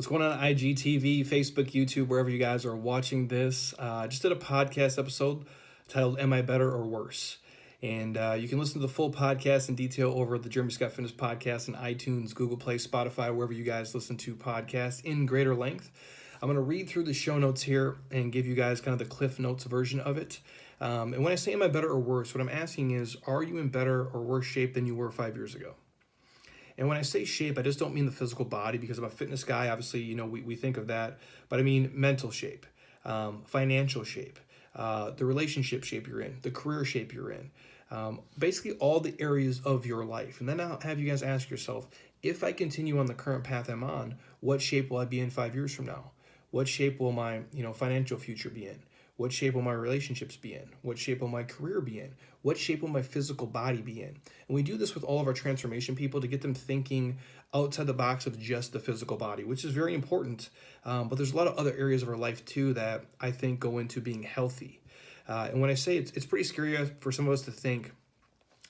What's going on IGTV, Facebook, YouTube, wherever you guys are watching this? Just did a podcast episode titled Am I Better or Worse? And you can listen to the full podcast in detail over at the Jeremy Scott Fitness Podcast in iTunes, Google Play, Spotify, wherever you guys listen to podcasts in greater length. I'm going to read through the show notes here and give you guys kind of the Cliff Notes version of it. And when I say am I better or worse, what I'm asking is, are you in better or worse shape than you were 5 years ago? And when I say shape, I just don't mean the physical body, because I'm a fitness guy. Obviously, we think of that. But I mean mental shape, financial shape, the relationship shape you're in, the career shape you're in, basically all the areas of your life. And then I'll have you guys ask yourself, if I continue on the current path I'm on, what shape will I be in 5 years from now? What shape will my financial future be in? What shape will my relationships be in? What shape will my career be in? What shape will my physical body be in? And we do this with all of our transformation people to get them thinking outside the box of just the physical body, which is very important. But there's a lot of other areas of our life too that I think go into being healthy. And when I say it's pretty scary for some of us to think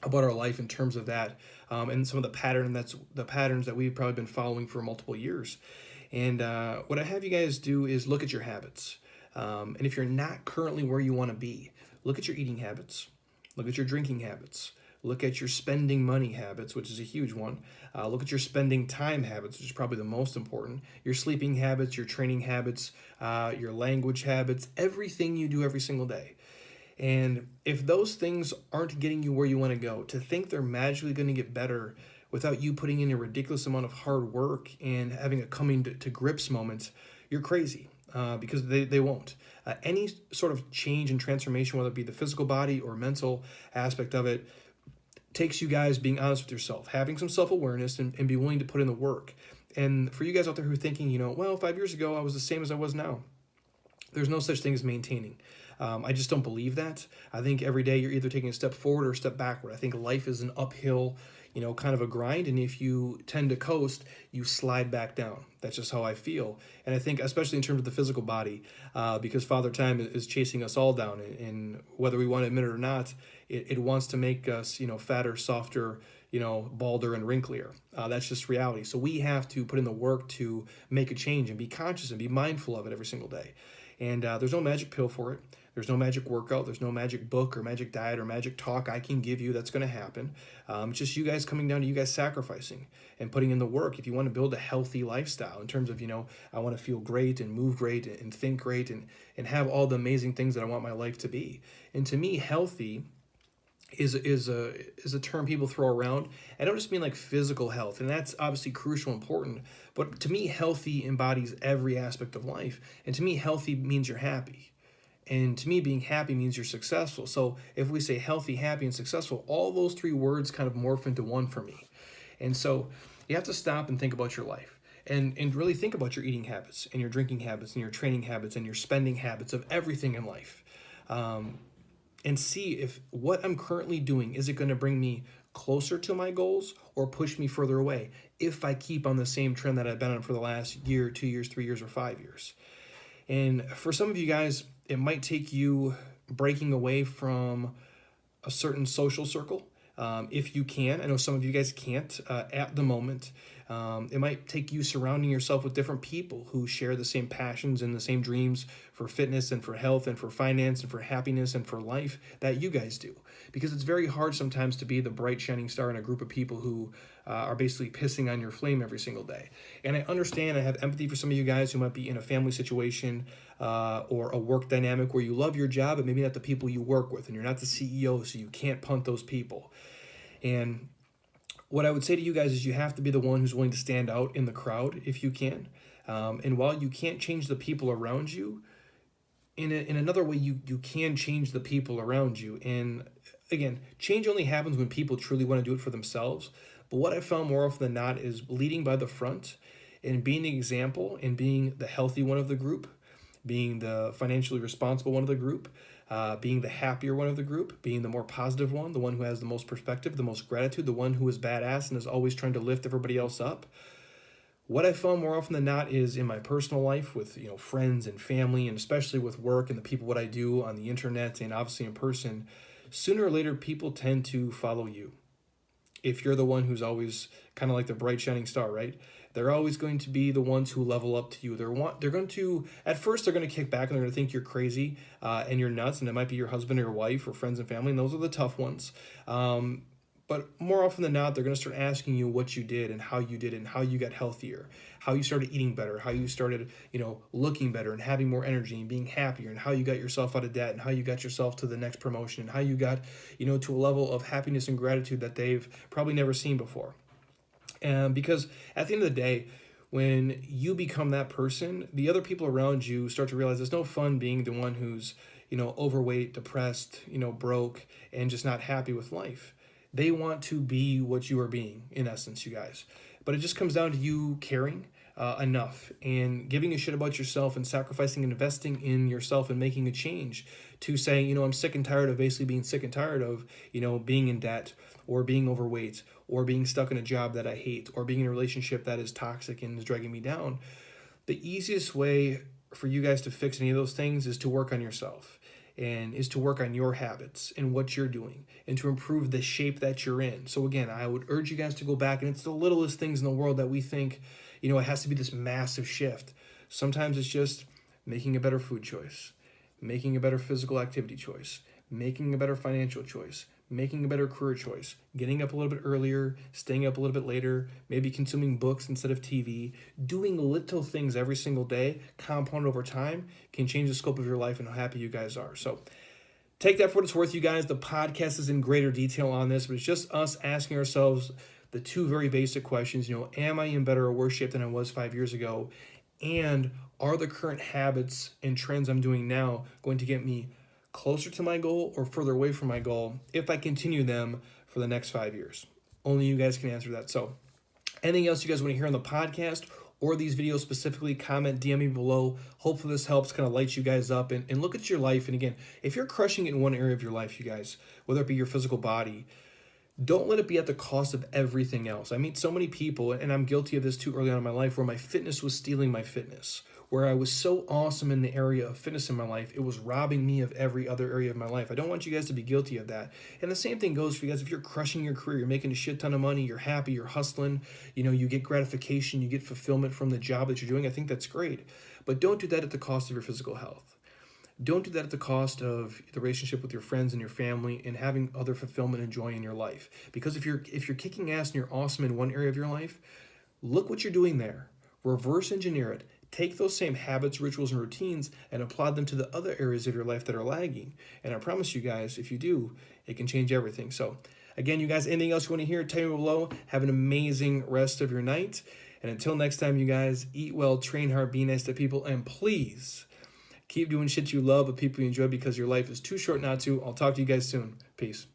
about our life in terms of that, and some of the patterns that we've probably been following for multiple years. And what I have you guys do is look at your habits. And if you're not currently where you want to be, look at your eating habits, look at your drinking habits, look at your spending money habits, which is a huge one. Look at your spending time habits, which is probably the most important, your sleeping habits, your training habits, your language habits, everything you do every single day. And if those things aren't getting you where you want to go, to think they're magically going to get better without you putting in a ridiculous amount of hard work and having a coming to grips moment, you're crazy. Because they won't. Any sort of change and transformation, whether it be the physical body or mental aspect of it, takes you guys being honest with yourself, having some self-awareness and be willing to put in the work. And for you guys out there who are thinking, well, 5 years ago, I was the same as I was now. There's no such thing as maintaining. I just don't believe that. I think every day you're either taking a step forward or a step backward. I think life is an uphill, kind of a grind. And if you tend to coast, you slide back down. That's just how I feel. And I think, especially in terms of the physical body, because Father Time is chasing us all down. And whether we want to admit it or not, it wants to make us, fatter, softer, balder and wrinklier. That's just reality. So we have to put in the work to make a change and be conscious and be mindful of it every single day. And there's no magic pill for it. There's no magic workout. There's no magic book or magic diet or magic talk I can give you that's going to happen. It's just you guys coming down to you guys sacrificing and putting in the work. If you want to build a healthy lifestyle in terms of, I want to feel great and move great and think great and have all the amazing things that I want my life to be. And to me, healthy is a term people throw around. I don't just mean like physical health, and that's obviously crucial, important. But to me, healthy embodies every aspect of life. And to me, healthy means you're happy. And to me, being happy means you're successful. So if we say healthy, happy, and successful, all those three words kind of morph into one for me. And so you have to stop and think about your life and really think about your eating habits and your drinking habits and your training habits and your spending habits of everything in life. And see if what I'm currently doing, is it going to bring me closer to my goals or push me further away if I keep on the same trend that I've been on for the last year, 2 years, 3 years, or 5 years. And for some of you guys, it might take you breaking away from a certain social circle. If you can. I know some of you guys can't at the moment. It might take you surrounding yourself with different people who share the same passions and the same dreams for fitness and for health and for finance and for happiness and for life that you guys do. Because it's very hard sometimes to be the bright shining star in a group of people who are basically pissing on your flame every single day. And I understand, I have empathy for some of you guys who might be in a family situation or a work dynamic where you love your job, but maybe not the people you work with, and you're not the CEO, so you can't punt those people. And what I would say to you guys is you have to be the one who's willing to stand out in the crowd if you can. And while you can't change the people around you, in another way, you can change the people around you. And again, change only happens when people truly want to do it for themselves. But what I found more often than not is leading by the front and being an example and being the healthy one of the group, being the financially responsible one of the group, being the happier one of the group, being the more positive one, the one who has the most perspective, the most gratitude, the one who is badass and is always trying to lift everybody else up. What I found more often than not is in my personal life with friends and family, and especially with work and the people what I do on the internet and obviously in person, sooner or later people tend to follow you. If you're the one who's always kind of like the bright shining star, right? They're always going to be the ones who level up to you. They're going to, at first, they're going to kick back and they're going to think you're crazy and you're nuts, and it might be your husband or your wife or friends and family, and those are the tough ones. But more often than not, they're going to start asking you what you did and how you did it and how you got healthier, how you started eating better, how you started, looking better and having more energy and being happier, and how you got yourself out of debt and how you got yourself to the next promotion and how you got, to a level of happiness and gratitude that they've probably never seen before. Because at the end of the day, when you become that person, the other people around you start to realize it's no fun being the one who's, overweight, depressed, broke, and just not happy with life. They want to be what you are being, in essence, you guys. But it just comes down to you caring enough and giving a shit about yourself and sacrificing and investing in yourself and making a change to saying, I'm sick and tired of basically being sick and tired of, being in debt or being overweight or being stuck in a job that I hate or being in a relationship that is toxic and is dragging me down. The easiest way for you guys to fix any of those things is to work on yourself. And is to work on your habits and what you're doing and to improve the shape that you're in. So again, I would urge you guys to go back, and it's the littlest things in the world that we think, it has to be this massive shift. Sometimes it's just making a better food choice, making a better physical activity choice, making a better financial choice, making a better career choice, getting up a little bit earlier, staying up a little bit later, maybe consuming books instead of TV. Doing little things every single day, compound over time, can change the scope of your life and how happy you guys are. So take that for what it's worth, you guys. The podcast is in greater detail on this, but it's just us asking ourselves the two very basic questions. Am I in better or worse shape than I was 5 years ago? And are the current habits and trends I'm doing now going to get me closer to my goal or further away from my goal if I continue them for the next 5 years? Only you guys can answer that. So anything else you guys want to hear on the podcast or these videos specifically, comment, DM me below. Hopefully this helps kind of light you guys up and look at your life. And again, if you're crushing it in one area of your life, you guys, whether it be your physical body, don't let it be at the cost of everything else. I meet so many people, and I'm guilty of this too early on in my life, where my fitness was stealing my fitness. Where I was so awesome in the area of fitness in my life, it was robbing me of every other area of my life. I don't want you guys to be guilty of that. And the same thing goes for you guys. If you're crushing your career, you're making a shit ton of money, you're happy, you're hustling, you get gratification, you get fulfillment from the job that you're doing, I think that's great. But don't do that at the cost of your physical health. Don't do that at the cost of the relationship with your friends and your family and having other fulfillment and joy in your life. Because if you're kicking ass and you're awesome in one area of your life, look what you're doing there. Reverse engineer it. Take those same habits, rituals, and routines and apply them to the other areas of your life that are lagging. And I promise you guys, if you do, it can change everything. So again, you guys, anything else you want to hear, tell me below. Have an amazing rest of your night. And until next time, you guys, eat well, train hard, be nice to people, and please keep doing shit you love with people you enjoy, because your life is too short not to. I'll talk to you guys soon. Peace.